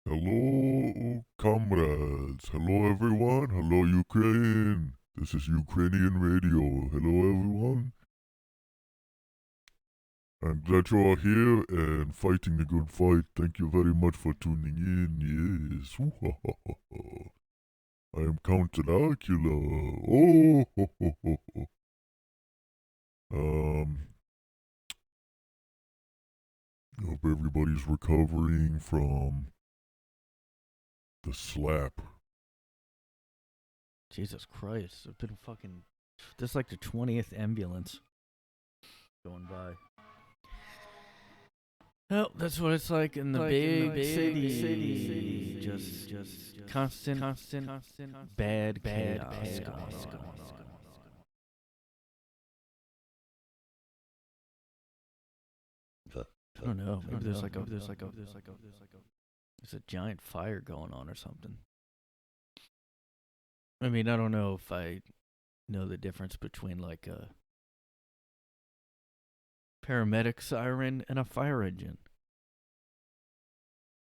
Hello, comrades. Hello, everyone. Hello, Ukraine. This is Ukrainian radio. Hello, everyone. I'm glad you're all here and fighting the good fight. Thank you very much for tuning in. Yes. I am Count Dracula. Oh, ho, ho, ho, ho. Um, hope everybody's recovering from the slap. Jesus Christ. I've been fucking. This is like the 20th ambulance going by. Well, that's what it's like in the big city. Just constant bad chaos going on. I don't know. Maybe there's a giant fire going on or something. I mean, I don't know if I know the difference between like a paramedic siren and a fire engine.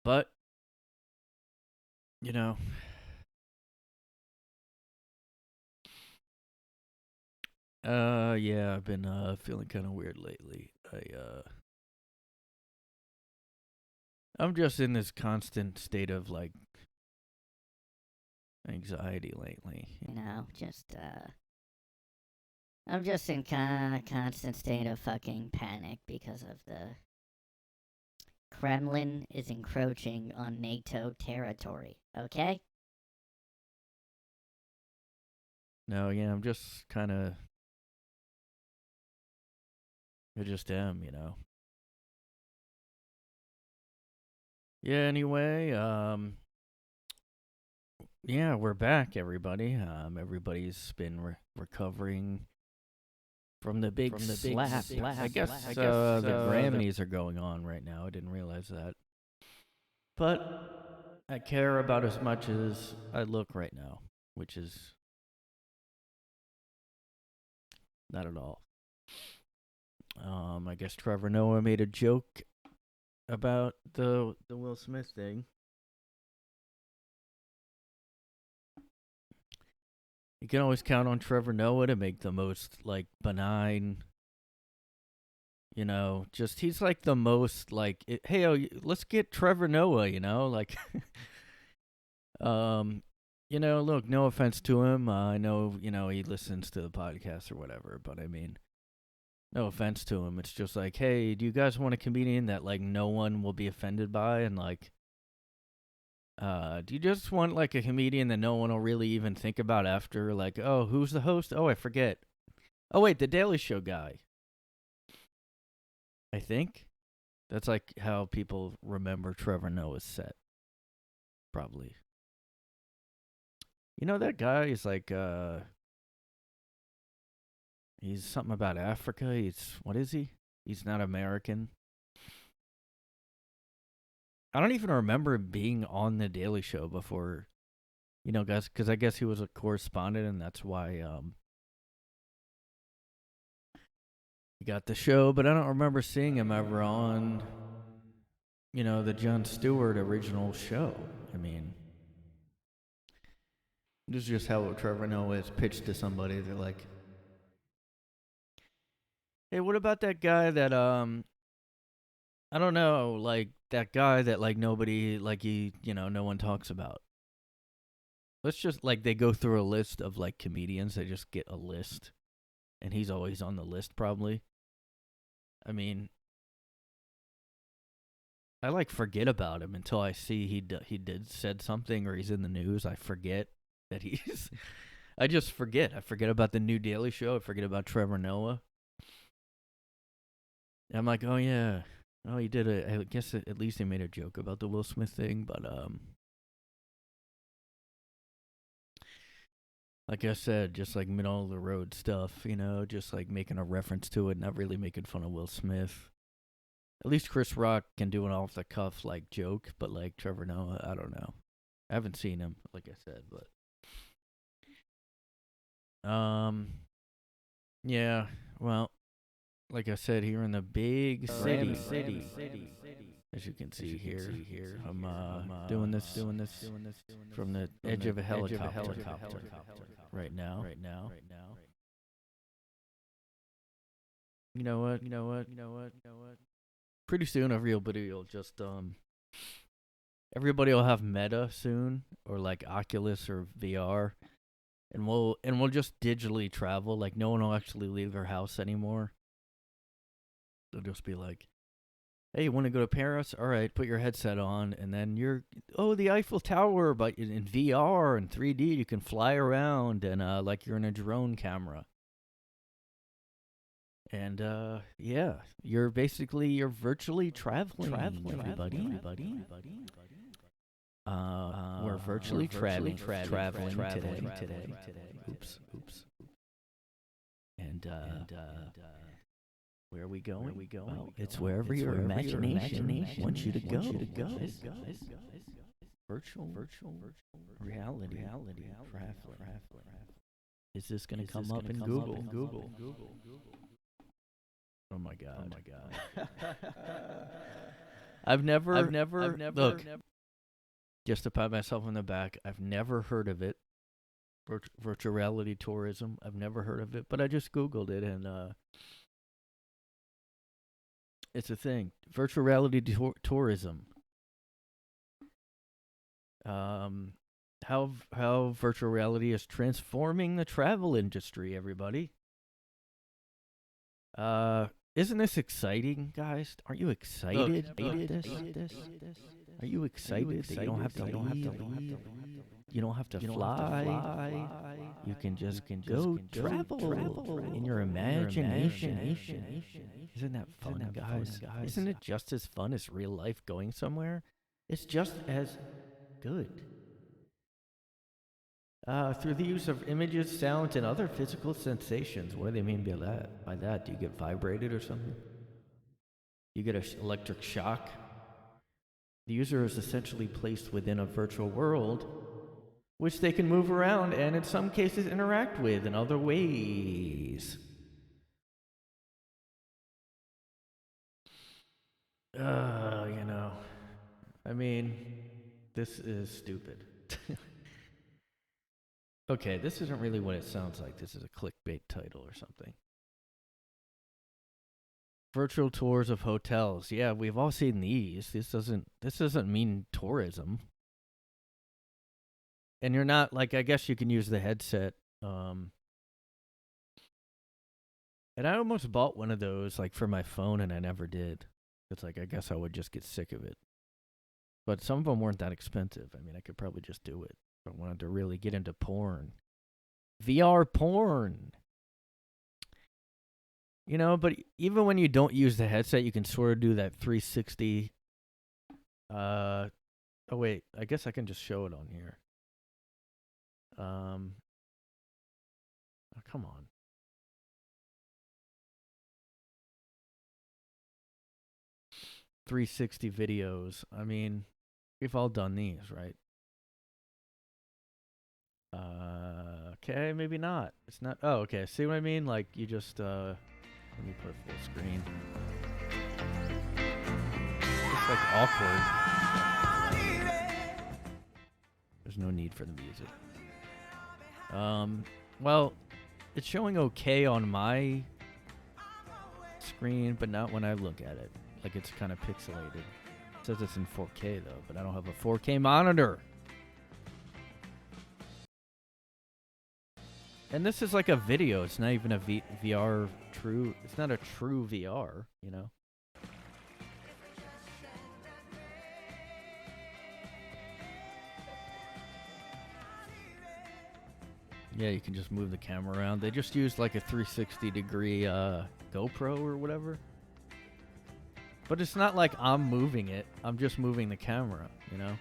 But, you know, yeah, I've been feeling kind of weird lately. I'm just in this constant state of like anxiety lately. I'm just in constant state of fucking panic because of the Kremlin is encroaching on NATO territory, okay? No, yeah, I'm just kind of. I just am. Yeah, anyway, yeah, we're back, everybody. Everybody's been recovering from the big slap. I guess the Grammys are going on right now. I didn't realize that. But I care about as much as I look right now, which is not at all. I guess Trevor Noah made a joke about the Will Smith thing. You can always count on Trevor Noah to make the most like benign. Just he's like the most like, hey, let's get Trevor Noah. Like, um, look, no offense to him. I know he listens to the podcast or whatever, but I mean, no offense to him. It's just like, hey, do you guys want a comedian that like no one will be offended by, and like, do you just want like a comedian that no one will really even think about after? Like, oh, who's the host? Oh, I forget. Oh wait, the Daily Show guy. I think that's like how people remember Trevor Noah's set. Probably. That guy is like he's something about Africa. What is he? He's not American. I don't even remember being on the Daily Show before, guys, because I guess he was a correspondent, and that's why he got the show. But I don't remember seeing him ever on, the Jon Stewart original show. I mean, this is just how Trevor Noah is pitched to somebody. They're like, hey, what about that guy that I don't know, like that guy that like nobody like no one talks about. Let's just like they go through a list of like comedians, they just get a list and he's always on the list probably. I mean, I like forget about him until I see he did said something or he's in the news. I forget that he's I just forget. I forget about the new Daily Show. I forget about Trevor Noah. And I'm like, "Oh yeah. Oh, he did it. I guess at least he made a joke about the Will Smith thing, but like I said, just like middle of the road stuff, just like making a reference to it, not really making fun of Will Smith. At least Chris Rock can do an off the cuff like joke, but like Trevor Noah, I don't know. I haven't seen him, like I said, but yeah, well, like I said, here in the big city. As you can see here, I'm doing this from the edge of a helicopter right now. You know what? Pretty soon, everybody will just everybody will have Meta soon, or like Oculus or VR, and we'll just digitally travel. Like no one will actually leave their house anymore. They'll just be like, hey, you want to go to Paris? All right, put your headset on, and then the Eiffel Tower, but in VR and 3D, you can fly around and like you're in a drone camera. And you're virtually traveling, everybody. We're virtually traveling today. Oops. And where are we going? Well, it's wherever your imagination wants you to go. Virtual reality. Is this going to come up in Google? Oh my god. I've never look. Just to pat myself on the back, I've never heard of it. Virtual reality tourism. I've never heard of it, but I just Googled it, and it's a thing. Virtual reality tourism. How virtual reality is transforming the travel industry, everybody. Isn't this exciting, guys? Aren't you excited about this? Are you excited that you don't have to leave? You don't have to fly. You can just go travel in your imagination. Isn't that fun, guys? Isn't it just as fun as real life going somewhere? It's just as good. Through the use of images, sounds, and other physical sensations. What do they mean by that? Do you get vibrated or something? You get an electric shock? The user is essentially placed within a virtual world, which they can move around and in some cases interact with in other ways. I mean, this is stupid. Okay, this isn't really what it sounds like. This is a clickbait title or something. Virtual tours of hotels. Yeah, we've all seen these. This doesn't mean tourism. And you're not like, I guess you can use the headset. And I almost bought one of those like for my phone, and I never did. It's like, I guess I would just get sick of it. But some of them weren't that expensive. I mean, I could probably just do it if I wanted to really get into porn. VR porn. You know, but even when you don't use the headset, you can sort of do that 360. Oh, wait. I guess I can just show it on here. Oh, come on. .360 videos. I mean, we've all done these, right? Okay, maybe not. It's not. Oh, okay. See what I mean? Like, you just, let me put a full screen. It's like awkward. There's no need for the music. Well, it's showing okay on my screen, but not when I look at it. Like, it's kind of pixelated. It says it's in 4K, though, but I don't have a 4K monitor. And this is like a video. It's not even a VR true. It's not a true VR, you know? Yeah, you can just move the camera around. They just used like a 360-degree GoPro or whatever. But it's not like I'm moving it. I'm just moving the camera, you know?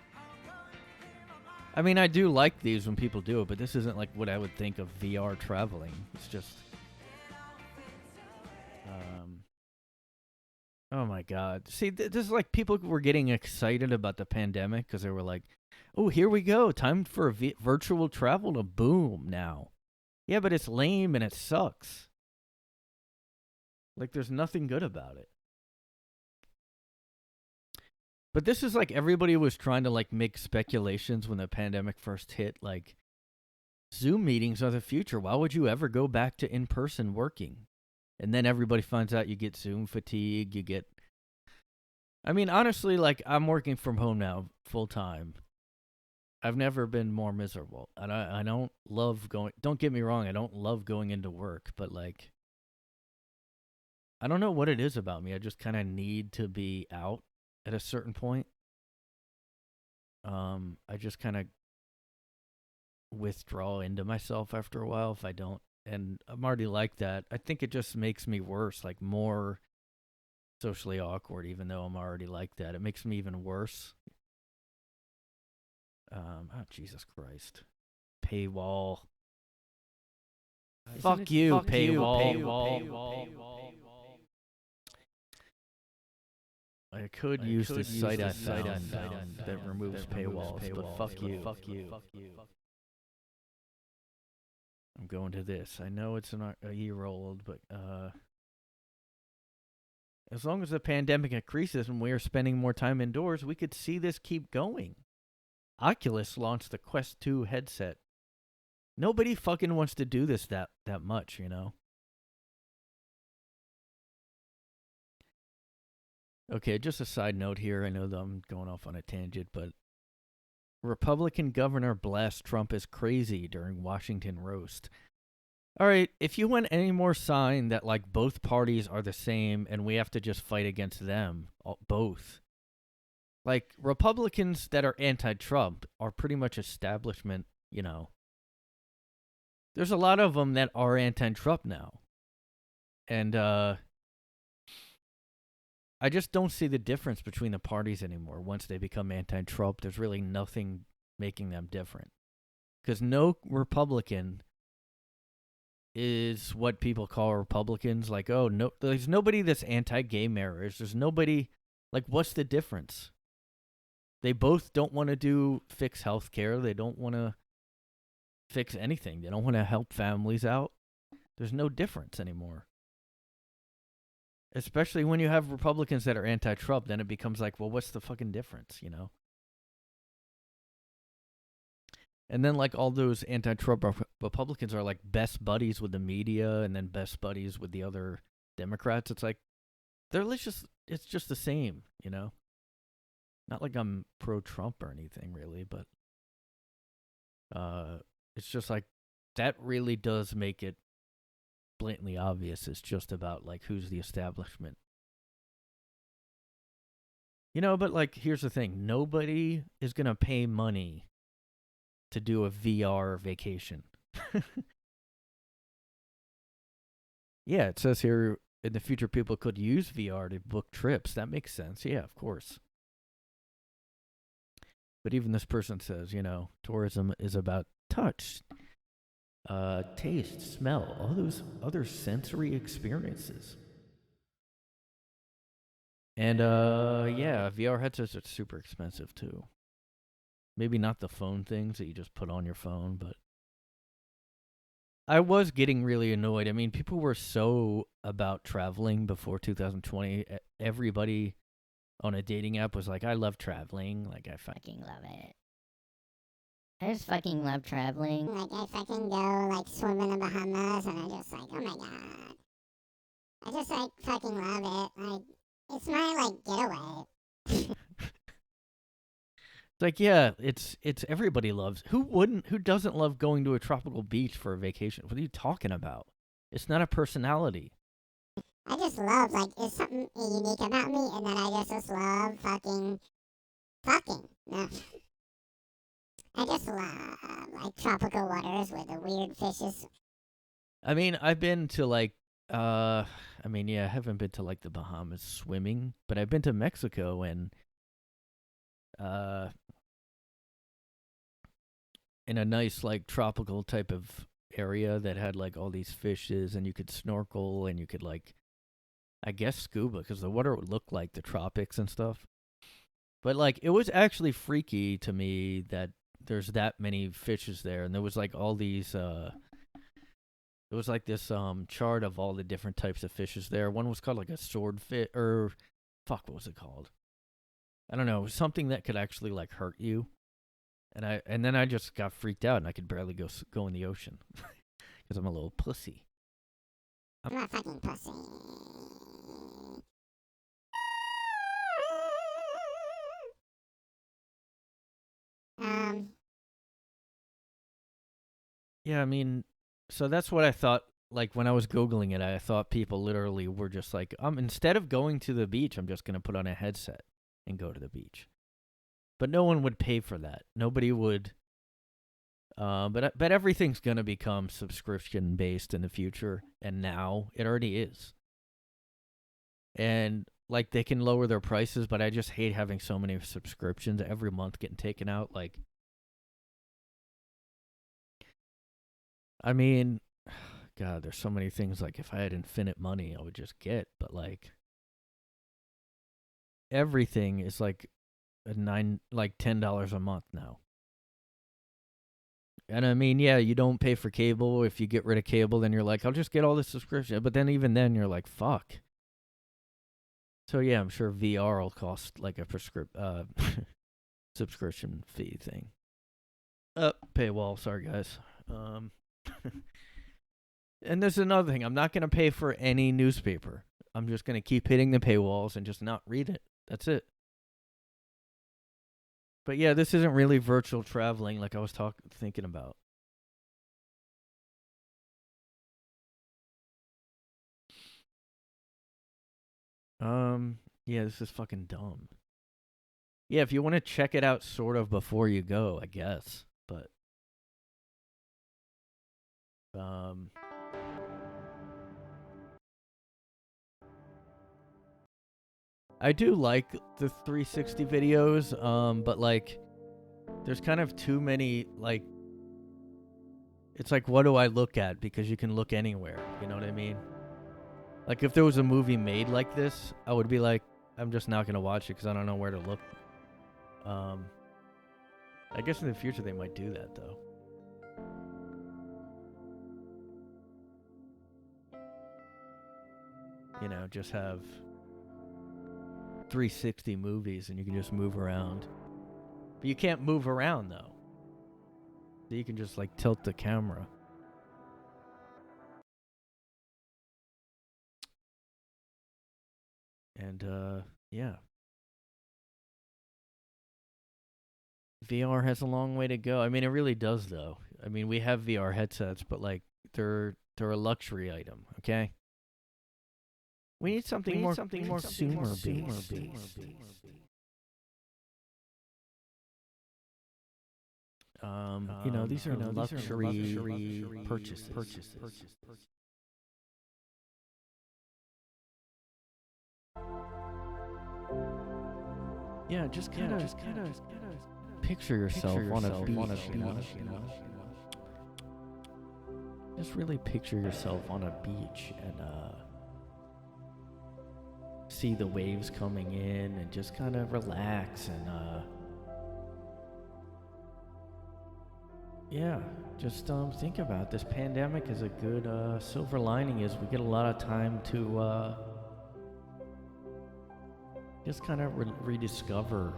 I mean, I do like these when people do it, but this isn't like what I would think of VR traveling. It's just... oh my God. See, this is like people were getting excited about the pandemic because they were like, oh, here we go. Time for virtual travel to boom now. Yeah, but it's lame and it sucks. Like, there's nothing good about it. But this is like everybody was trying to like make speculations when the pandemic first hit. Like, Zoom meetings are the future. Why would you ever go back to in-person working? And then everybody finds out you get Zoom fatigue. You get. I mean, honestly, like I'm working from home now full time. I've never been more miserable, and I don't love going. Don't get me wrong, I don't love going into work, but like, I don't know what it is about me. I just kind of need to be out at a certain point. I just kind of withdraw into myself after a while if I don't, and I'm already like that. I think it just makes me worse, like more socially awkward, even though I'm already like that. It makes me even worse. Oh, Jesus Christ. Paywall. Fuck you, paywall. I could use the site I found that removes paywalls, but fuck you. I'm going to this. I know it's a year old, but as long as the pandemic increases and we are spending more time indoors, we could see this keep going. Oculus launched the Quest 2 headset. Nobody fucking wants to do this that much, you know? Okay, just a side note here. I know that I'm going off on a tangent, but Republican governor blasts Trump as crazy during Washington roast. All right, if you want any more sign that like both parties are the same and we have to just fight against them, both. Like, Republicans that are anti-Trump are pretty much establishment, you know. There's a lot of them that are anti-Trump now. And, I just don't see the difference between the parties anymore. Once they become anti-Trump, there's really nothing making them different. Because no Republican is what people call Republicans. Like, oh, no, there's nobody that's anti-gay marriage. There's nobody, like, what's the difference? They both don't want to fix healthcare. They don't want to fix anything. They don't want to help families out. There's no difference anymore. Especially when you have Republicans that are anti-Trump, then it becomes like, well, what's the fucking difference, you know? And then like all those anti-Trump Republicans are like best buddies with the media and then best buddies with the other Democrats. It's like, it's just the same, you know? Not like I'm pro-Trump or anything, really, but it's just like that really does make it blatantly obvious. It's just about like who's the establishment. You know, but like here's the thing. Nobody is going to pay money to do a VR vacation. Yeah, it says here in the future people could use VR to book trips. That makes sense. Yeah, of course. But even this person says, you know, tourism is about touch, taste, smell, all those other sensory experiences. And yeah, VR headsets are super expensive too. Maybe not the phone things that you just put on your phone, but I was getting really annoyed. I mean, people were so about traveling before 2020. Everybody on a dating app was like, I love traveling. Like, I fucking love it. I just fucking love traveling. Like, I fucking go, like, swim in the Bahamas, and I'm just like, oh my god. I just, like, fucking love it. Like, it's my, like, getaway. It's like, yeah, it's everybody loves. Who doesn't love going to a tropical beach for a vacation? What are you talking about? It's not a personality. I just love, like, it's something unique about me, and then I just love fucking. No. I just love, like, tropical waters with the weird fishes. I mean, I've been to, like, I haven't been to, like, the Bahamas swimming, but I've been to Mexico and, in a nice, like, tropical type of area that had, like, all these fishes, and you could snorkel, and you could, like, I guess scuba, because the water would look like the tropics and stuff. But, like, it was actually freaky to me that there's that many fishes there, and there was, like, all these, it was, like, this, chart of all the different types of fishes there. One was called, like, a swordfish, or, fuck, what was it called? I don't know, something that could actually like hurt you. And then I just got freaked out and I could barely go in the ocean because I'm a little pussy. I'm a fucking pussy. Yeah, I mean, so that's what I thought. Like when I was Googling it, I thought people literally were just like, instead of going to the beach, I'm just going to put on a headset and go to the beach. But no one would pay for that. Nobody would. But everything's going to become subscription based in the future. And now it already is. And like they can lower their prices, but I just hate having so many subscriptions every month getting taken out. Like, I mean, God, there's so many things like if I had infinite money, I would just get. But like everything is like $10 a month now. And I mean, yeah, you don't pay for cable. If you get rid of cable, then you're like, I'll just get all this subscription. But then even then, you're like, fuck. So yeah, I'm sure VR will cost like a subscription fee thing. Paywall. Sorry, guys. And there's another thing. I'm not going to pay for any newspaper. I'm just going to keep hitting the paywalls and just not read it. That's it. But yeah, this isn't really virtual traveling like I was thinking about. Yeah, this is fucking dumb. Yeah, if you want to check it out sort of before you go, I guess. But I do like the 360 videos, but like there's kind of too many, like, it's like, what do I look at? Because you can look anywhere, you know what I mean? Like if there was a movie made like this, I would be like, I'm just not going to watch it because I don't know where to look. I guess in the future they might do that though. You know, just have 360 movies and you can just move around. But you can't move around though. So you can just like tilt the camera. And yeah. VR has a long way to go. I mean, it really does though. I mean, we have VR headsets, but like they're a luxury item, okay? We need something more consumer based. You know, these are luxury purchases. Yeah, just kind of picture yourself on a beach, you know? Just really picture yourself on a beach and see the waves coming in and just kind of relax and yeah, just think about this pandemic is a good silver lining is we get a lot of time to just kind of rediscover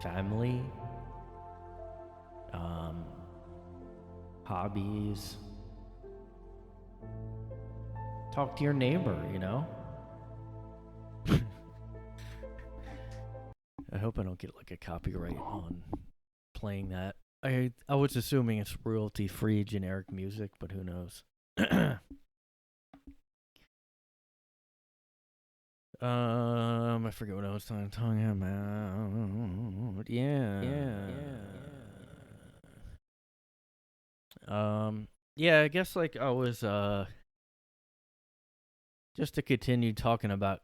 family, hobbies, talk to your neighbor, you know? I hope I don't get like a copyright on playing that. I was assuming it's royalty-free generic music, but who knows? I forget what I was talking about. Yeah, I guess like I was just to continue talking about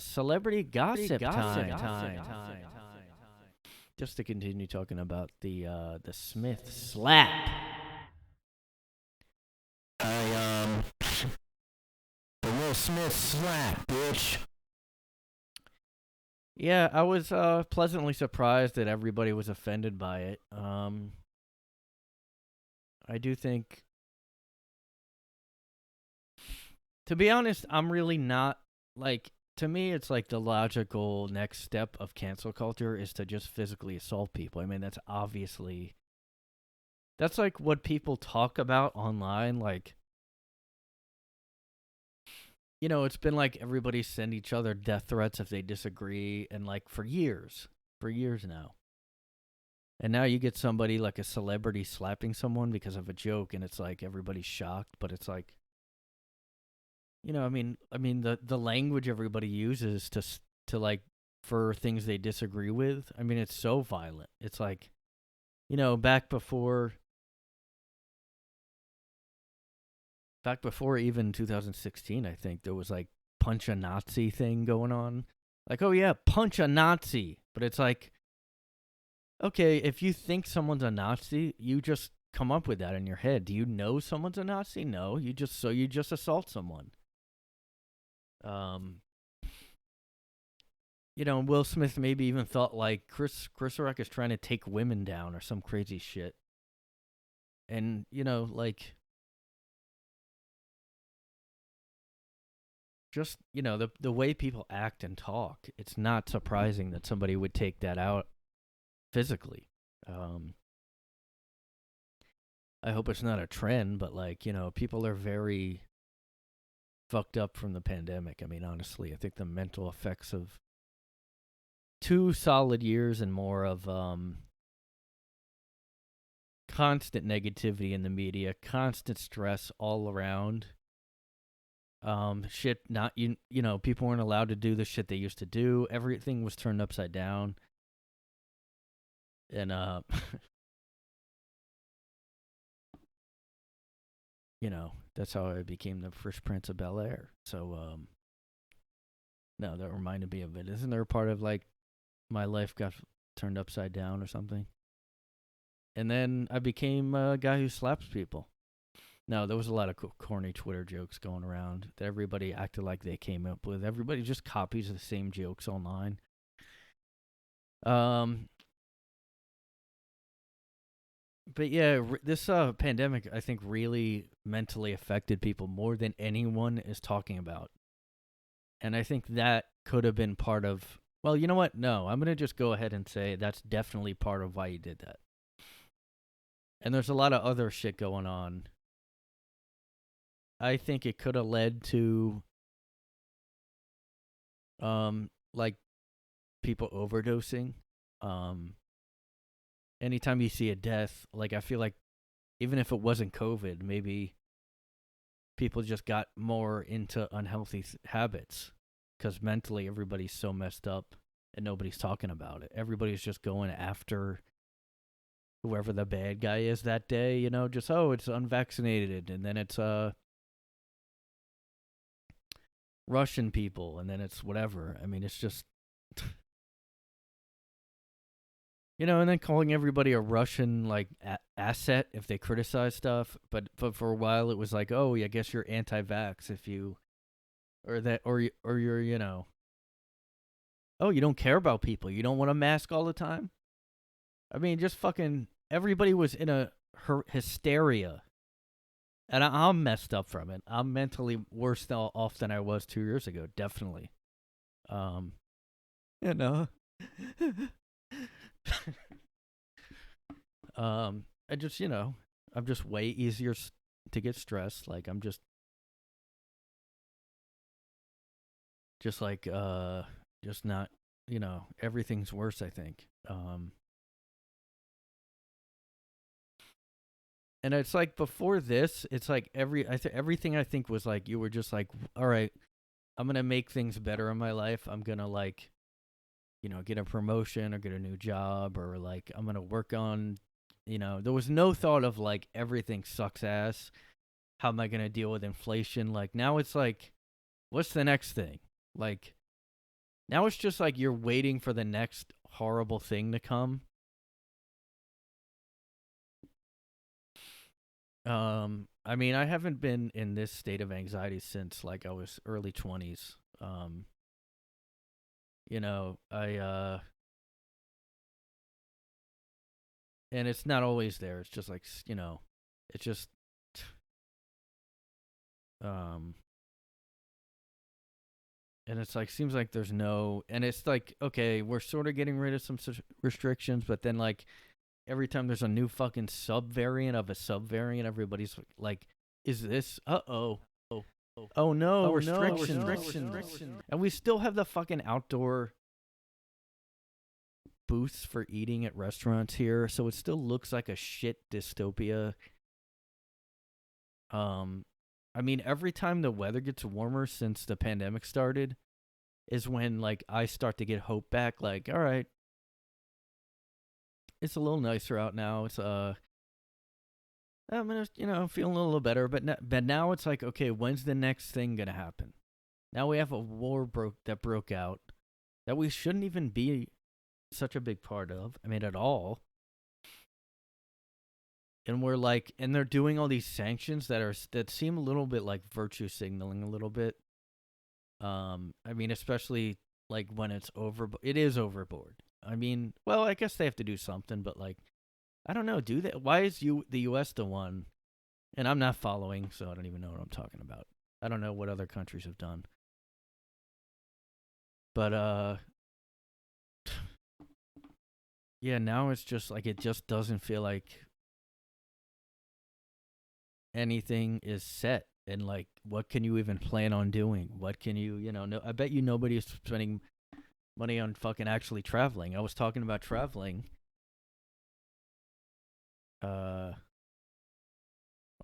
celebrity gossip time. Just to continue talking about the Smith slap. The Will Smith slap, bitch. Yeah, I was pleasantly surprised that everybody was offended by it. I do think, to be honest, I'm really not like to me, it's like the logical next step of cancel culture is to just physically assault people. I mean, that's like what people talk about online. Like, it's been like everybody send each other death threats if they disagree, and like for years now. And now you get somebody like a celebrity slapping someone because of a joke, and it's like everybody's shocked, but it's like, I mean the language everybody uses to like for things they disagree with. I mean, it's so violent. It's like, back before even 2016, I think there was like punch a Nazi thing going on. Like, oh yeah, punch a Nazi. But it's like, okay, if you think someone's a Nazi, you just come up with that in your head. Do you know someone's a Nazi? No, you just assault someone. Will Smith maybe even thought like Chris Rock is trying to take women down or some crazy shit. And, like, just, the way people act and talk, it's not surprising that somebody would take that out physically. I hope it's not a trend, but like, people are very fucked up from the pandemic. I mean, honestly, I think the mental effects of 2 solid years and more of constant negativity in the media, constant stress all around. Shit, not people weren't allowed to do the shit they used to do. Everything was turned upside down. And that's how I became the Fresh Prince of Bel-Air. So no, that reminded me of it. Isn't there a part of like my life got turned upside down or something? And then I became a guy who slaps people. No, there was a lot of corny Twitter jokes going around that everybody acted like they came up with. Everybody just copies the same jokes online. But yeah, this pandemic, I think, really mentally affected people more than anyone is talking about. And I think that could have been part of, well, you know what? No, I'm going to just go ahead and say that's definitely part of why you did that. And there's a lot of other shit going on. I think it could have led to, like, people overdosing. Anytime you see a death, like, I feel like even if it wasn't COVID, maybe people just got more into unhealthy habits because mentally everybody's so messed up and nobody's talking about it. Everybody's just going after whoever the bad guy is that day, just, oh, it's unvaccinated, and then it's Russian people, and then it's whatever. I mean, it's just, and then calling everybody a Russian, like, asset if they criticize stuff. But for a while, it was like, oh, I guess you're anti-vax if you, or you're, oh, you don't care about people. You don't want a mask all the time. I mean, just fucking, everybody was in a hysteria. And I'm messed up from it. I'm mentally worse off than I was 2 years ago, definitely. I just, I'm just way easier to get stressed. Like, I'm just like, just not, everything's worse, I think. And it's like before this, it's like everything I think was like, you were just like, all right, I'm going to make things better in my life. I'm going to like, get a promotion or get a new job, or like, I'm going to work on, there was no thought of like, everything sucks ass. How am I going to deal with inflation? Like, now it's like, what's the next thing? Like, now it's just like you're waiting for the next horrible thing to come. I mean, I haven't been in this state of anxiety since like I was early 20s. And it's not always there. It's just like, it's just, And it's like, seems like there's no, and it's like, okay, we're sort of getting rid of some restrictions, but then like every time there's a new fucking subvariant of a subvariant, everybody's like, is this, oh no, restrictions. And we still have the fucking outdoor booths for eating at restaurants here, so it still looks like a shit dystopia. I mean, every time the weather gets warmer since the pandemic started is when, like, I start to get hope back. Like, all right, it's a little nicer out now. It's, I'm gonna, feeling a little better. But now it's like, okay, when's the next thing gonna happen? Now we have a war broke out that we shouldn't even be such a big part of. I mean, at all. And we're like, and they're doing all these sanctions that seem a little bit like virtue signaling a little bit. I mean, especially like when it's it is overboard. I mean, well, I guess they have to do something, but like, I don't know, do that? Why is the U.S. the one? And I'm not following, so I don't even know what I'm talking about. I don't know what other countries have done. But, yeah, now it's just like, it just doesn't feel like anything is set. And like, what can you even plan on doing? What can you, no, I bet you nobody's spending money on fucking actually traveling. I was talking about traveling.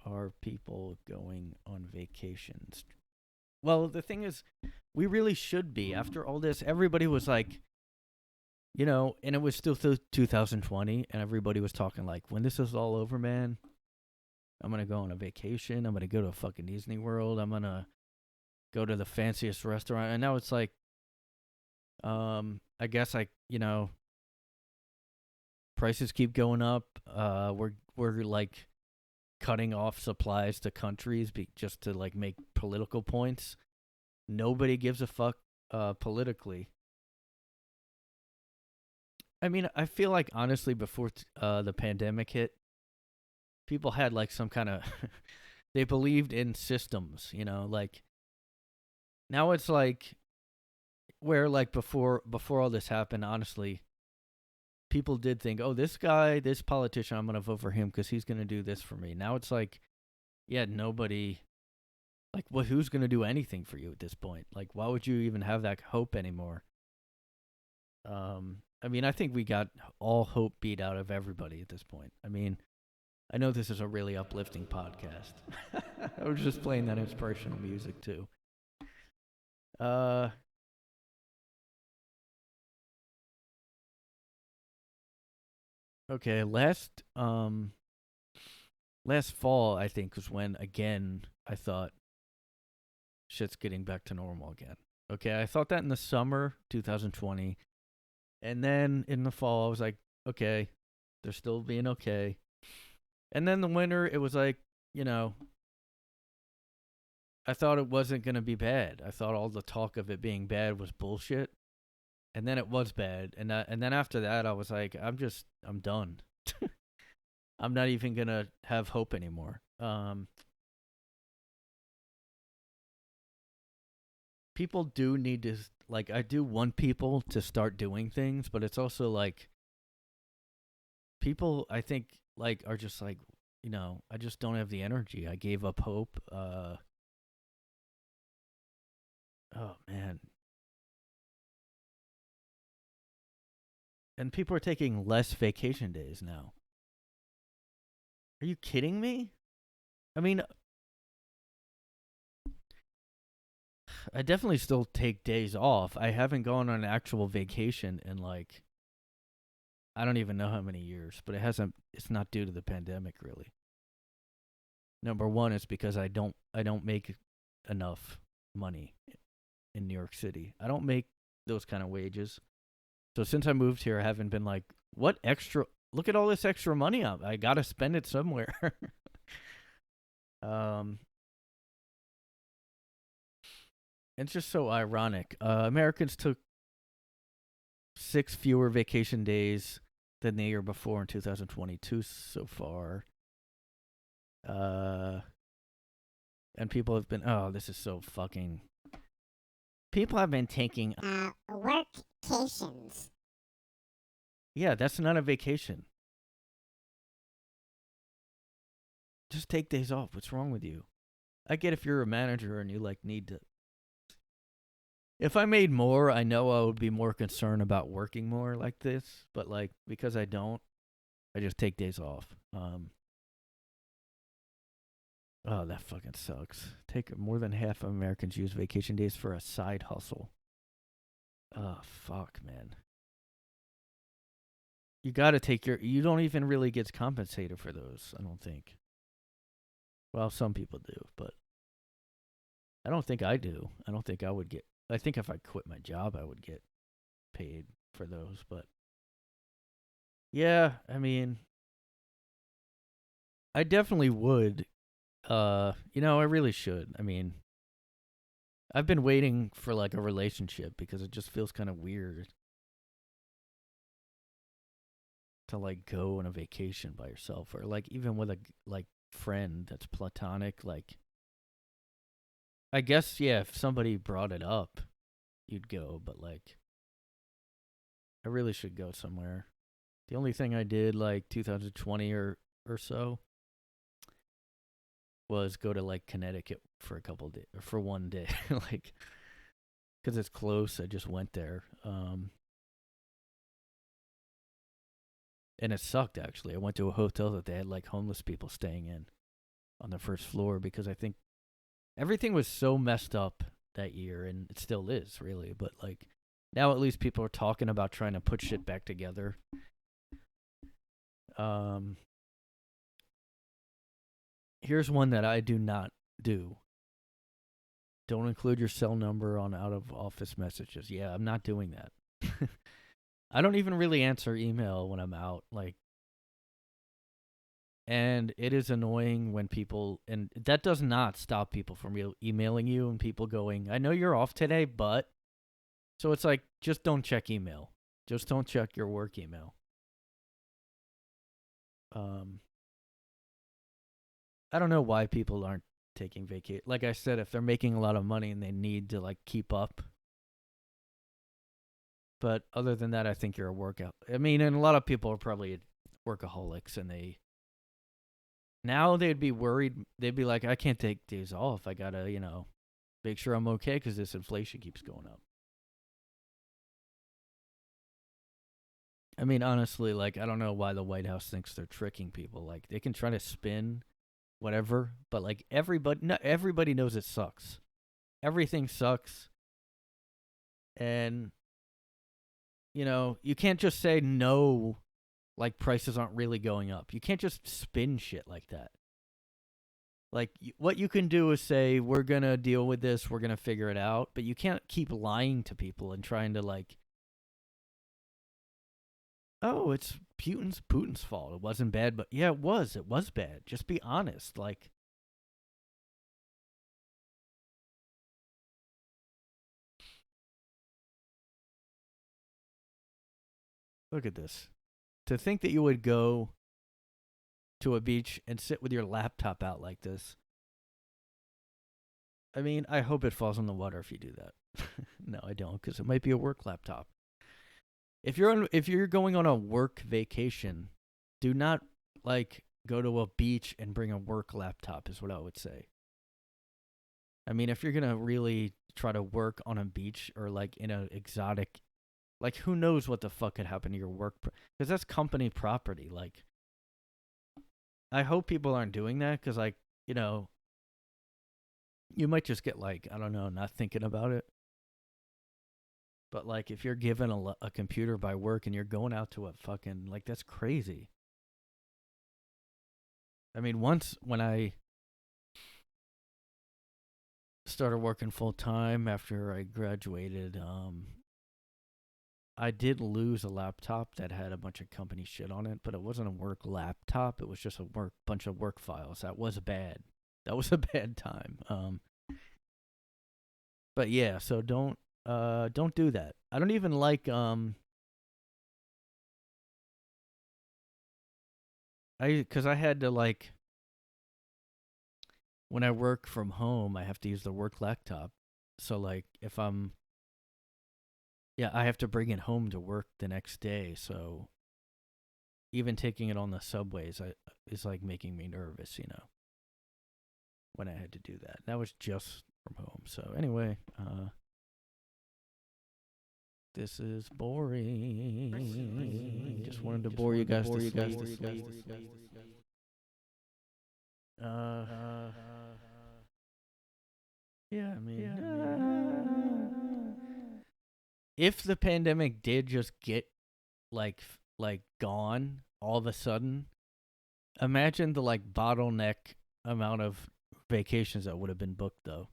Are people going on vacations? Well, the thing is, we really should be. After all this, everybody was like, and it was still 2020, and everybody was talking like, when this is all over, man, I'm going to go on a vacation. I'm going to go to a fucking Disney World. I'm going to go to the fanciest restaurant. And now it's like, I guess prices keep going up. We're like cutting off supplies to countries just to like make political points. Nobody gives a fuck politically. I mean, I feel like honestly before the pandemic hit, people had like some kind of they believed in systems, like now it's like where like before all this happened, honestly, people did think, oh, this politician, I'm going to vote for him because he's going to do this for me. Now it's like, yeah, nobody, like, who's going to do anything for you at this point? Like, why would you even have that hope anymore? I mean, I think we got all hope beat out of everybody at this point. I mean, I know this is a really uplifting podcast. I was just playing that inspirational music too. Okay, last fall, I think, was when again I thought shit's getting back to normal again. Okay, I thought that in the summer 2020, and then in the fall I was like, okay, they're still being okay. And then the winter, it was like, I thought it wasn't going to be bad. I thought all the talk of it being bad was bullshit. And then it was bad. And then after that, I was like, I'm done. I'm not even going to have hope anymore. People do need to, like, I do want people to start doing things, but it's also like, people, I think, like, are just like, I just don't have the energy. I gave up hope. Oh, man. And people are taking less vacation days now. Are you kidding me? I mean, I definitely still take days off. I haven't gone on an actual vacation in like, I don't even know how many years, but it's not due to the pandemic really. Number one, it's because I don't make enough money in New York City. I don't make those kind of wages. So since I moved here, I haven't been like, look at all this extra money I got to spend it somewhere. It's just so ironic. Americans took 6 fewer vacation days than the year before in 2022 so far. And people have been, oh, this is so fucking People have been taking. Workcations. Yeah, that's not a vacation. Just take days off. What's wrong with you? I get if you're a manager and you like need to. If I made more, I know I would be more concerned about working more like this. But like because I don't, I just take days off. Oh, that fucking sucks. Take more than half of Americans use vacation days for a side hustle. Oh, fuck, man. You gotta take you don't even really get compensated for those, I don't think. Well, some people do, but I don't think I do. I don't think I would get, I think if I quit my job, I would get paid for those, but yeah, I mean, I definitely would. I really should. I mean, I've been waiting for like a relationship because it just feels kind of weird to like go on a vacation by yourself or like even with a like friend that's platonic. Like, I guess yeah, if somebody brought it up, you'd go, but like, I really should go somewhere. The only thing I did like 2020 or so was go to like Connecticut for a couple days or for one day, like, because it's close. I just went there, and it sucked actually. I went to a hotel that they had like homeless people staying in on the first floor because I think everything was so messed up that year, and it still is really. But like now, at least people are talking about trying to put shit back together. Here's one that I do not do. Don't include your cell number on out of office messages. Yeah, I'm not doing that. I don't even really answer email when I'm out. Like, and it is annoying when people, and that does not stop people from emailing you and people going, I know you're off today, but. So it's like, just don't check email. Just don't check your work email. I don't know why people aren't taking vacation. Like I said, if they're making a lot of money and they need to like keep up. But other than that, I think you're a workout. I mean, and a lot of people are probably workaholics, and they'd be worried. They'd be like, I can't take days off. I gotta, make sure I'm okay because this inflation keeps going up. I mean, honestly, like, I don't know why the White House thinks they're tricking people. Like, they can try to spin whatever, but like everybody knows it sucks. Everything sucks. And you can't just say no, like prices aren't really going up. You can't just spin shit like that. Like, what you can do is say, we're going to deal with this, we're going to figure it out, but you can't keep lying to people and trying to like, oh, it's Putin's fault. It wasn't bad, but yeah, it was bad. Just be honest. Like, look at this. To think that you would go to a beach and sit with your laptop out like this. I mean, I hope it falls in the water if you do that. No, I don't, because it might be a work laptop. If you're going on a work vacation, do not like go to a beach and bring a work laptop is what I would say. I mean, if you're gonna really try to work on a beach or like in an exotic, like who knows what the fuck could happen to your work, because that's company property. Like, I hope people aren't doing that because, like, you might just get like, I don't know, not thinking about it. But like, if you're given a computer by work and you're going out to a fucking, like, that's crazy. I mean, once when I started working full time after I graduated, I did lose a laptop that had a bunch of company shit on it, but it wasn't a work laptop. It was just a bunch of work files. That was bad. That was a bad time. But yeah, so don't do that. I don't even like because I had to, like, when I work from home, I have to use the work laptop. So like, if I'm Yeah, I have to bring it home to work the next day, so even taking it on the subways is like making me nervous, when I had to do that. That was just from home. So anyway, this is boring. Just wanted to bore you guys to sleep. Yeah, I mean, if the pandemic did just get like gone all of a sudden, imagine the like bottleneck amount of vacations that would have been booked though.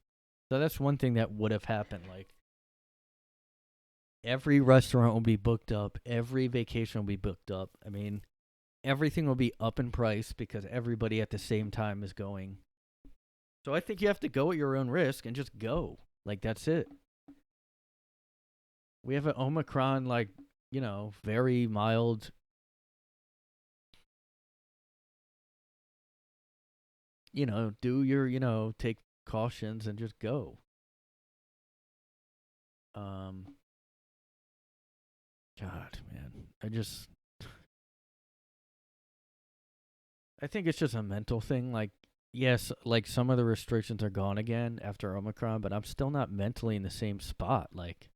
So that's one thing that would have happened. Like every restaurant will be booked up, every vacation will be booked up. I mean, everything will be up in price because everybody at the same time is going. So I think you have to go at your own risk and just go. Like that's it. We have an Omicron, like, very mild. Do your, take cautions and just go. God, man. I think it's just a mental thing. Like, yes, like some of the restrictions are gone again after Omicron, but I'm still not mentally in the same spot. Like,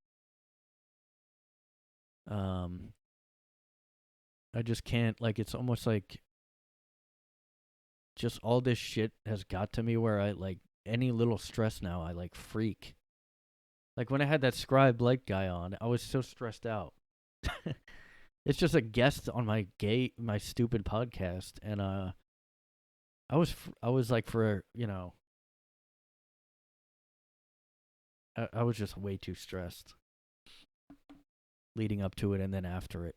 I just can't, like, it's almost like just all this shit has got to me where I, like, any little stress now, I, like, freak. Like, when I had that Scribe Light guy on, I was so stressed out. It's just a guest on my stupid podcast, and, I was like, I was just way too stressed leading up to it and then after it.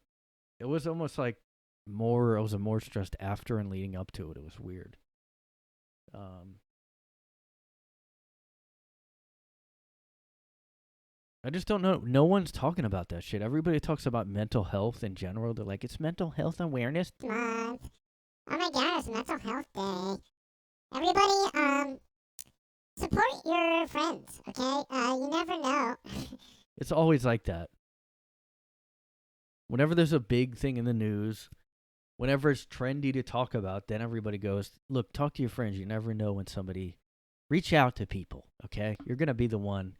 It was almost like I was more stressed after and leading up to it. It was weird. I just don't know. No one's talking about that shit. Everybody talks about mental health in general. They're like, it's Mental Health Awareness Month. Oh my God, it's Mental Health Day. Everybody, support your friends, okay? You never know. It's always like that. Whenever there's a big thing in the news, whenever it's trendy to talk about, then everybody goes, look, talk to your friends. You never know when somebody... Reach out to people, okay? You're going to be the one.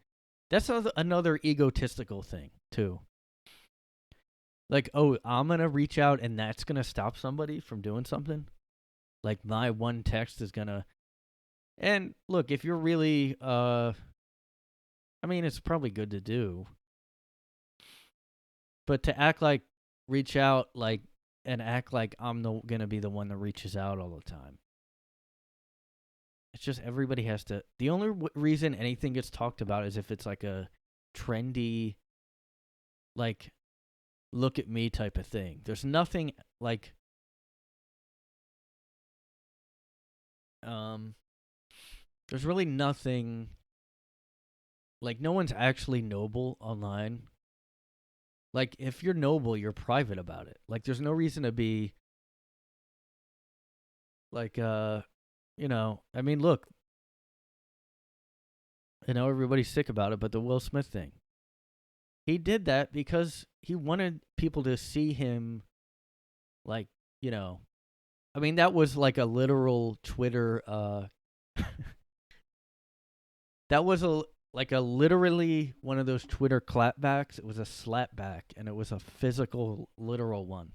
That's another egotistical thing, too. Like, oh, I'm going to reach out and that's going to stop somebody from doing something? Like, my one text is going to... And, look, if you're really... I mean, it's probably good to do. But to act like... Reach out, like... And act like I'm going to be the one that reaches out all the time. It's just everybody has to... The only reason anything gets talked about is if it's like a trendy, like, look at me type of thing. There's nothing like... There's really nothing... Like, no one's actually noble online. Like, if you're noble, you're private about it. Like, there's no reason to be... Like, I mean, look, I know everybody's sick about it, but the Will Smith thing. He did that because he wanted people to see him, like, I mean, that was like a literal Twitter, that was literally one of those Twitter clapbacks. It was a slapback, and it was a physical, literal one.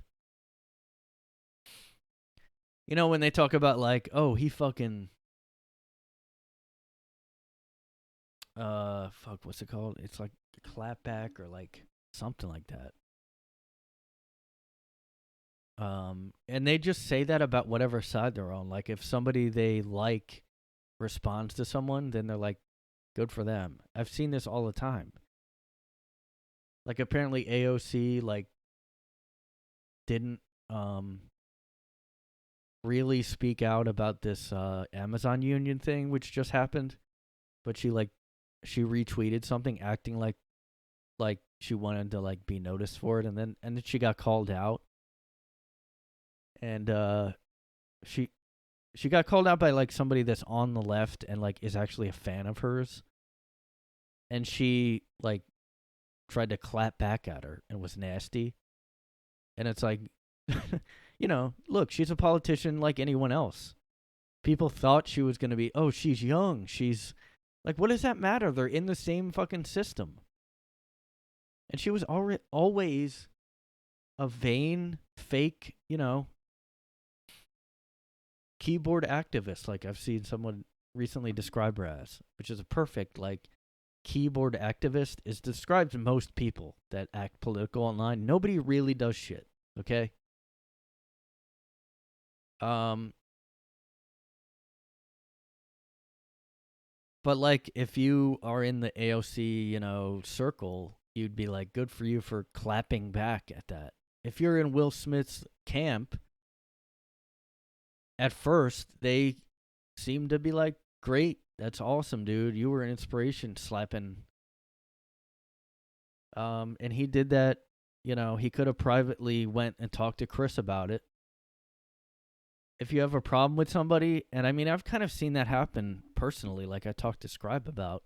When they talk about, like, oh, he fucking... what's it called? It's like a clapback or like something like that. And they just say that about whatever side they're on. Like, if somebody they like responds to someone, then they're like, good for them. I've seen this all the time. Like, apparently AOC, like, didn't, really speak out about this, Amazon union thing, which just happened. But she retweeted something acting like she wanted to, like, be noticed for it, and then she got called out. And she got called out by, like, somebody that's on the left and, like, is actually a fan of hers. And she, like, tried to clap back at her and was nasty. And it's like, you know, look, she's a politician like anyone else. People thought she was going to be, oh, she's young. She's like, what does that matter? They're in the same fucking system. And she was always a vain, fake, you know, keyboard activist, like I've seen someone recently describe her as, which is a perfect, like, keyboard activist is describes most people that act political online. Nobody really does shit, okay? But, like, if you are in the AOC, you know, circle, you'd be like, good for you for clapping back at that. If you're in Will Smith's camp, at first, they seem to be like, great, that's awesome, dude. You were an inspiration, slapping. And he did that, you know, he could have privately went and talked to Chris about it. If you have a problem with somebody, and I mean, I've kind of seen that happen personally, like I talked to Scribe about.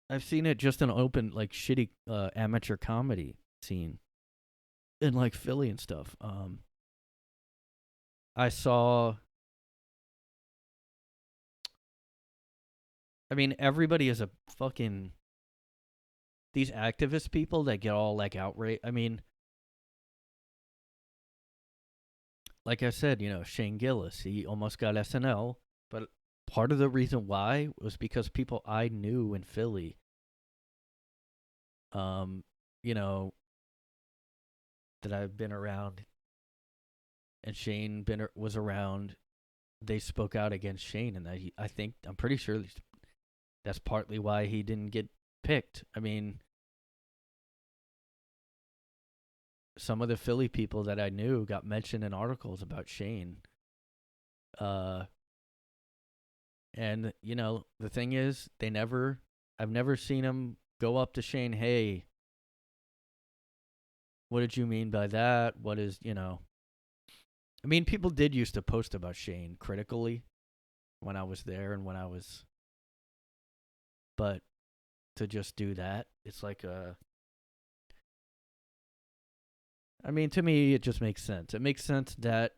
I've seen it just in open, like, shitty amateur comedy scene in, like, Philly and stuff. I saw, I mean, everybody is a fucking, these activist people that get all, like, outraged. I mean, like I said, you know, Shane Gillis, he almost got SNL, but part of the reason why was because people I knew in Philly, you know, that I've been around, and Shane was around, they spoke out against Shane, and I'm pretty sure that's partly why he didn't get picked. I mean, some of the Philly people that I knew got mentioned in articles about Shane. And, you know, the thing is, I've never seen him go up to Shane, hey, what did you mean by that? What is, you know, I mean, people did used to post about Shane critically when I was there and but to just do that, it's like I mean, to me, it just makes sense. It makes sense that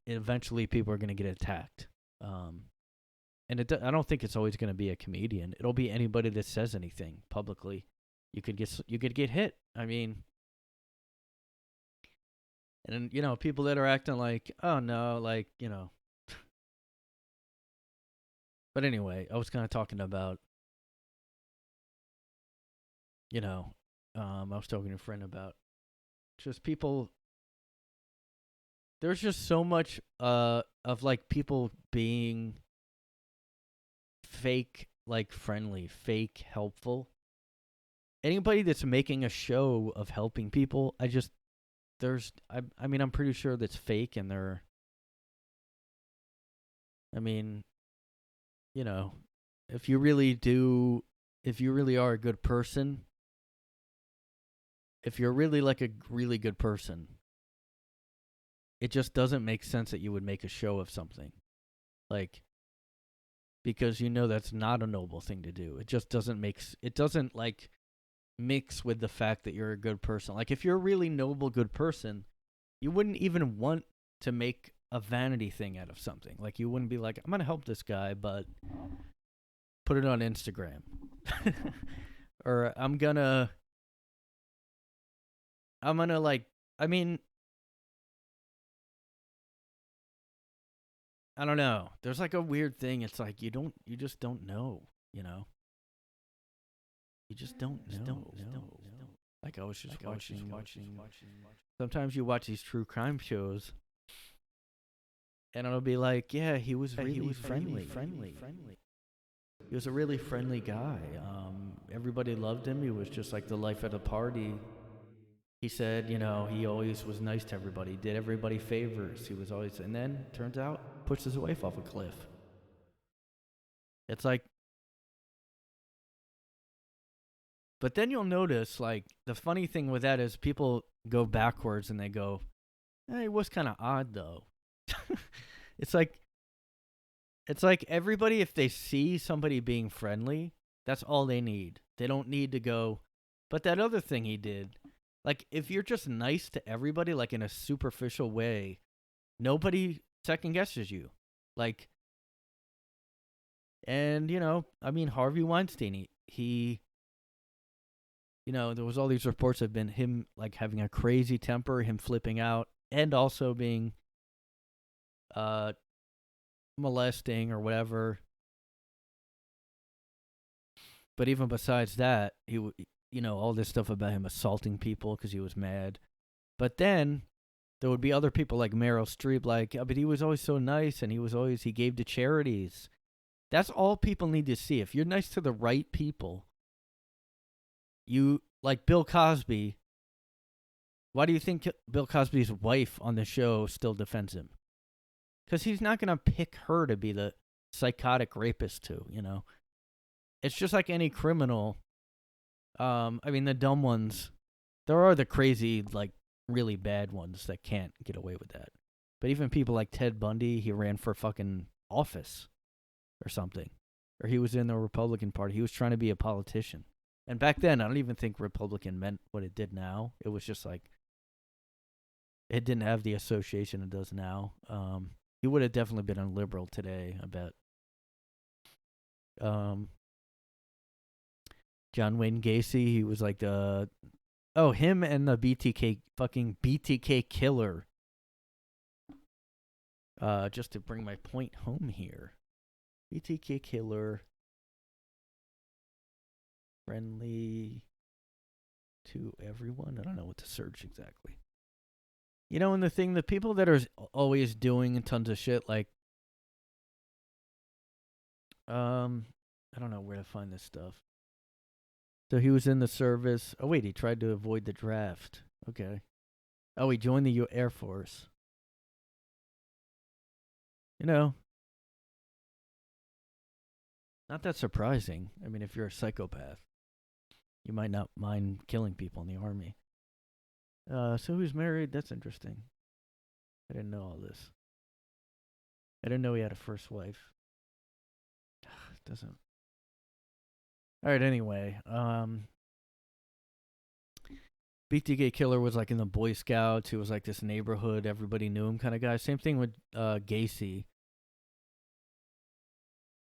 eventually people are going to get attacked. And I don't think it's always going to be a comedian. It'll be anybody that says anything publicly. You could get hit. I mean, and, you know, people that are acting like, oh no, like, you know. But anyway, I was kind of talking about, you know, I was talking to a friend about just people. There's just so much of, like, people being fake, like, friendly, fake helpful. Anybody that's making a show of helping people, I mean, I'm pretty sure that's fake, and I mean, you know, if you really are a good person, if you're really, like, a really good person, it just doesn't make sense that you would make a show of something. Like, because, you know, that's not a noble thing to do. It just doesn't like, mix with the fact that you're a good person. Like, if you're a really noble, good person, you wouldn't even want to make a vanity thing out of something. Like, you wouldn't be like, I'm going to help this guy, but put it on Instagram. Or I'm gonna, like, I mean, I don't know. There's, like, a weird thing. It's like, you just don't know, you know? You just don't know. Like, I was just watching. Sometimes you watch these true crime shows, and it'll be like, yeah, he was really friendly. He was a really friendly guy. Everybody loved him. He was just like the life at a party. He said, you know, he always was nice to everybody, did everybody favors. He was always, and then, turns out, pushed his wife off a cliff. It's like, but then you'll notice, like, the funny thing with that is people go backwards and they go, hey, it was kind of odd, though. It's like everybody, if they see somebody being friendly, that's all they need. They don't need to go, But that other thing he did, like, if you're just nice to everybody, like, in a superficial way, nobody second guesses you. Like, and, I mean, Harvey Weinstein, he there was all these reports of him, like, having a crazy temper, him flipping out, and also being molesting or whatever. But even besides that, all this stuff about him assaulting people because he was mad. But then there would be other people like Meryl Streep, like, but he was always so nice, and he gave to charities. That's all people need to see. If you're nice to the right people, like Bill Cosby. Why do you think Bill Cosby's wife on the show still defends him? Because he's not going to pick her to be the psychotic rapist too, It's just like any criminal. I mean, the dumb ones, there are the crazy, like, really bad ones that can't get away with that. But even people like Ted Bundy, he ran for fucking office or something. Or he was in the Republican Party. He was trying to be a politician. And back then, I don't even think Republican meant what it did now. It was just like, it didn't have the association it does now. He would have definitely been a liberal today, I bet. John Wayne Gacy, he was like him and the BTK killer. Just to bring my point home here. BTK killer. Friendly to everyone. I don't know what to search exactly. And the people that are always doing tons of shit, like, I don't know where to find this stuff. So he was in the service. Oh, wait, he tried to avoid the draft. Okay. Oh, he joined the Air Force. Not that surprising. I mean, if you're a psychopath, you might not mind killing people in the Army. So who's married? That's interesting. I didn't know all this. I didn't know he had a first wife. Doesn't. All right, anyway. BTK Killer was like in the Boy Scouts. He was like this neighborhood, everybody knew him kind of guy. Same thing with Gacy.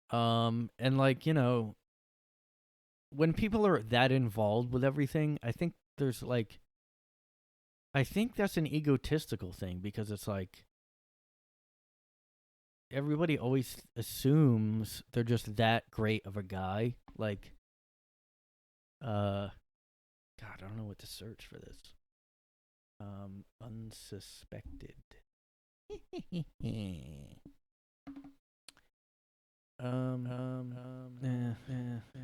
And like, when people are that involved with everything, I think that's an egotistical thing, because it's like everybody always assumes they're just that great of a guy. Like, God, I don't know what to search for this. Unsuspected.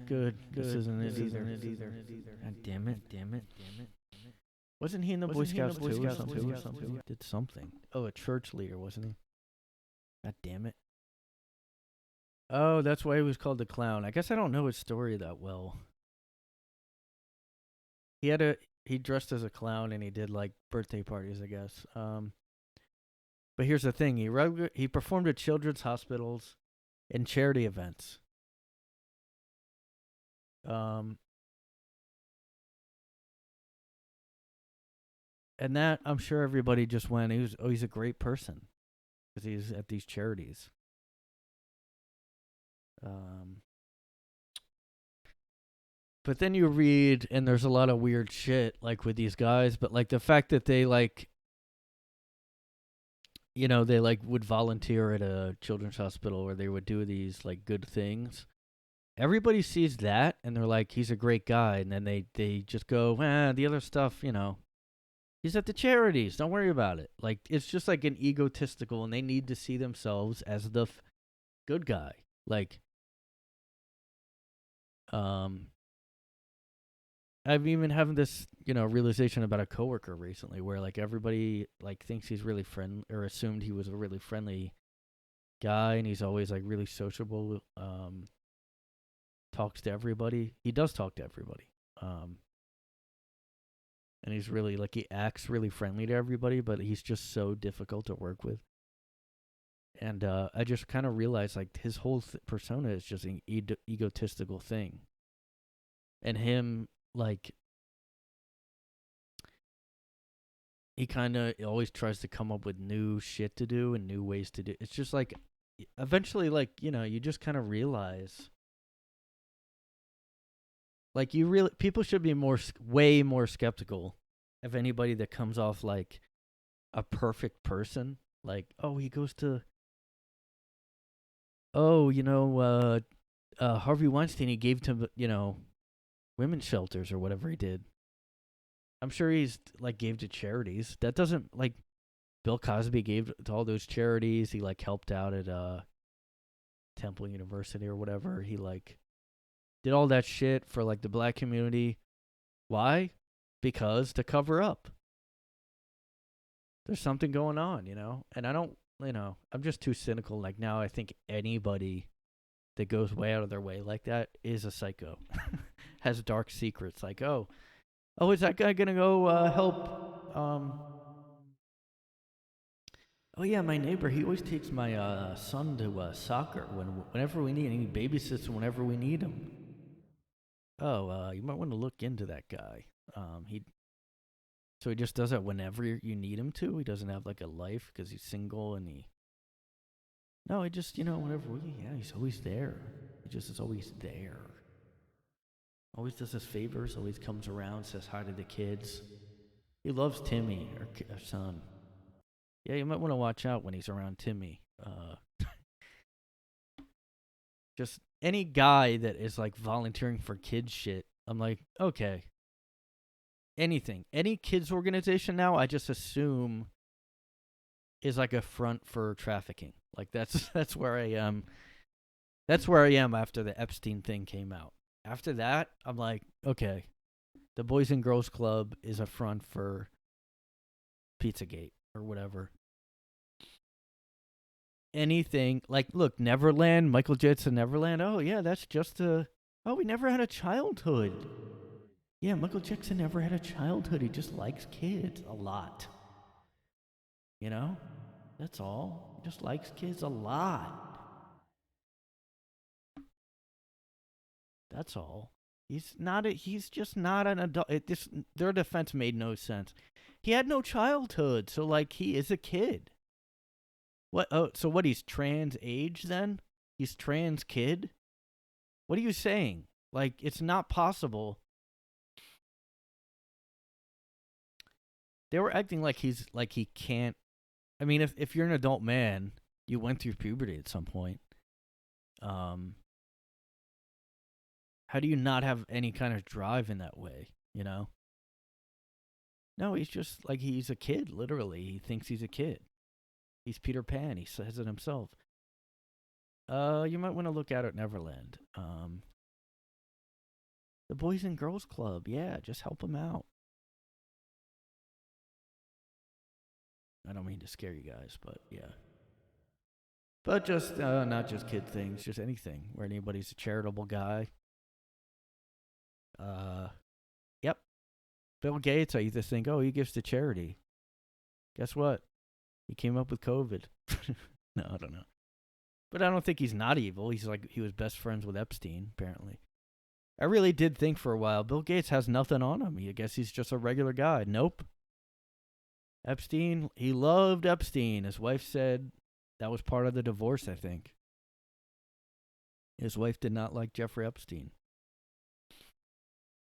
Good. This isn't it either. God damn it. Wasn't he in the Boy Scouts too or something? Did something. Oh, a church leader, wasn't he? God damn it. Oh, that's why he was called the clown. I guess I don't know his story that well. He dressed as a clown and he did like birthday parties, I guess. But here's the thing. He performed at children's hospitals and charity events. And that, I'm sure everybody just went, he's a great person, because he's at these charities. But then you read, and there's a lot of weird shit, like, with these guys, but, like, the fact that they, like, they, like, would volunteer at a children's hospital, or they would do these, like, good things. Everybody sees that, and they're like, he's a great guy, and then they just go, the other stuff, he's at the charities. Don't worry about it. Like, it's just like an egotistical, and they need to see themselves as the good guy. Like, I've even having this, realization about a coworker recently, where like everybody like thinks he's really friendly, or assumed he was a really friendly guy, and he's always like really sociable. Talks to everybody. He does talk to everybody. And he's really, like, he acts really friendly to everybody, but he's just so difficult to work with. And I just kind of realized, like, his whole persona is just an egotistical thing. And him, like, he kind of always tries to come up with new shit to do and new ways to do. It's just like eventually, like, you know, you just kind of realize, like, you really, people should be way more skeptical of anybody that comes off like a perfect person. Like, oh, he goes to, oh, you know, Harvey Weinstein, he gave to, you know, women's shelters or whatever he did. I'm sure he's like gave to charities. That doesn't, like, Bill Cosby gave to all those charities. He like helped out at Temple University or whatever. He like did all that shit for like the black community. Why? Because to cover up. There's something going on, you know? And I don't, you know, I'm just too cynical. Like now I think anybody that goes way out of their way like that is a psycho. Has dark secrets. Like, oh, is that guy gonna go help? Oh yeah, my neighbor. He always takes my son to soccer whenever we need. And he babysits whenever we need him. Oh, you might want to look into that guy. So he just does it whenever you need him to. He doesn't have like a life because he's single and he. No, he just, you know, whenever he's always there. He just is always there. Always does us favors. Always comes around, says hi to the kids. He loves Timmy, our son. Yeah, you might want to watch out when he's around Timmy. Just any guy that is like volunteering for kids shit, I'm like, okay. Anything. Any kids organization now, I just assume is like a front for trafficking. Like that's where I am. That's where I am after the Epstein thing came out. After that, I'm like, okay. The Boys and Girls Club is a front for Pizzagate or whatever. Anything like, look, Neverland, Michael Jackson, Neverland. Oh yeah, that's just we never had a childhood. Yeah, Michael Jackson never had a childhood. He just likes kids a lot. You know, that's all. He just likes kids a lot. That's all. He's just not an adult. Their defense made no sense. He had no childhood, so like he is a kid. What? Oh, so what? He's trans age then? He's trans kid? What are you saying? Like, it's not possible. They were acting like he can't. I mean, if you're an adult man, you went through puberty at some point. How do you not have any kind of drive in that way, you know? No, he's just like, he's a kid, literally. He thinks he's a kid. He's Peter Pan. He says it himself. You might want to look out at Neverland. The Boys and Girls Club. Yeah, just help him out. I don't mean to scare you guys, but yeah. But just, not just kid things, just anything where anybody's a charitable guy. Yep. Bill Gates, I used to think, oh, he gives to charity. Guess what? He came up with COVID. No, I don't know. But I don't think he's not evil. He's like, he was best friends with Epstein, apparently. I really did think for a while, Bill Gates has nothing on him. I guess he's just a regular guy. Nope. Epstein, he loved Epstein. His wife said that was part of the divorce, I think. His wife did not like Jeffrey Epstein.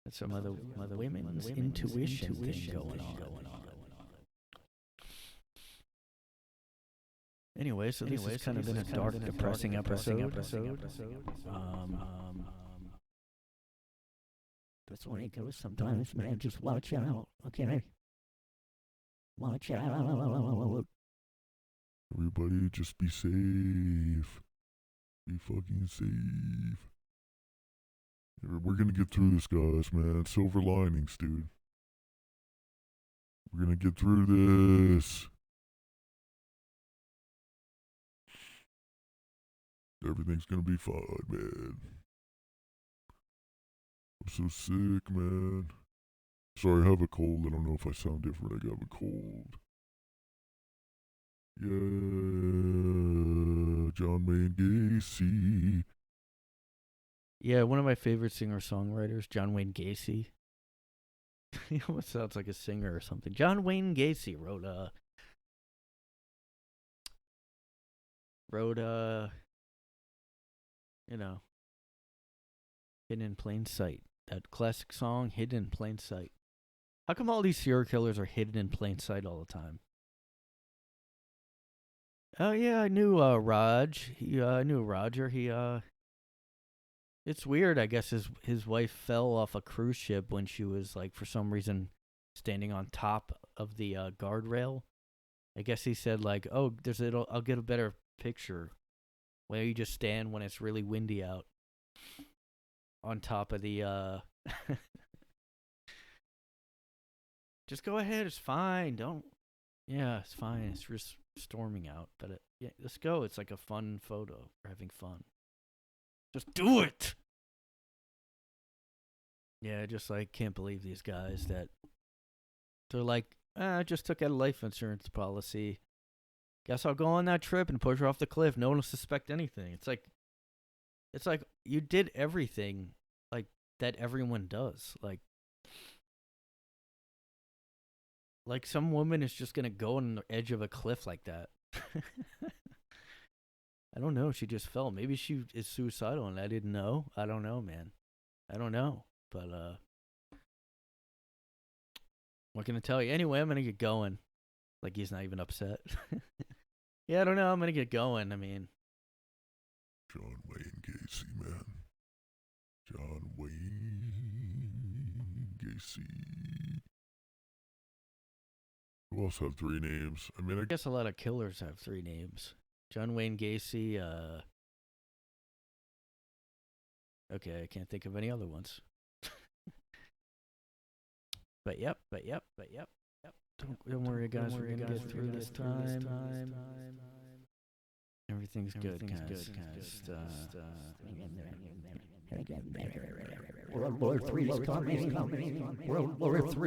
That's some other women's intuition thing going on. Anyway, so this has kind of been a dark, depressing episode. That's what it goes sometimes, man. Just watch out. Okay. Watch out. Everybody just be safe. Be fucking safe. We're gonna get through this, guys, man. Silver linings, dude. We're gonna get through this. Everything's gonna be fine, man. I'm so sick, man. Sorry, I have a cold. I don't know if I sound different. I got a cold. Yeah, John Wayne Gacy. Yeah, one of my favorite singer-songwriters, John Wayne Gacy. He almost sounds like a singer or something. John Wayne Gacy wrote you know, Hidden in Plain Sight. That classic song, Hidden in Plain Sight. How come all these serial killers are hidden in plain sight all the time? Oh yeah, I knew Raj. I knew Roger. It's weird. I guess his wife fell off a cruise ship when she was like for some reason standing on top of the guardrail. I guess he said like, "Oh, I'll get a better picture where you just stand when it's really windy out on top of the Just go ahead, it's fine. Yeah, it's fine. It's just storming out, but yeah, let's go. It's like a fun photo. We're having fun. Just do it. Yeah, I just like can't believe these guys that they're like, I just took out a life insurance policy. Guess I'll go on that trip and push her off the cliff. No one will suspect anything. It's like you did everything like that everyone does. Like some woman is just gonna go on the edge of a cliff like that. I don't know. She just fell. Maybe she is suicidal and I didn't know. I don't know, man. I don't know. But what can I tell you? Anyway, I'm gonna get going. Like he's not even upset. Yeah, I don't know. I'm gonna get going. I mean, John Wayne Gacy, man. John Wayne Gacy. Who else have 3 names? I mean, I guess a lot of killers have 3 names. John Wayne Gacy. Okay, I can't think of any other ones. But yep. Don't worry, guys. We're gonna get through this time. Everything's good, guys. World War III is coming. World War III.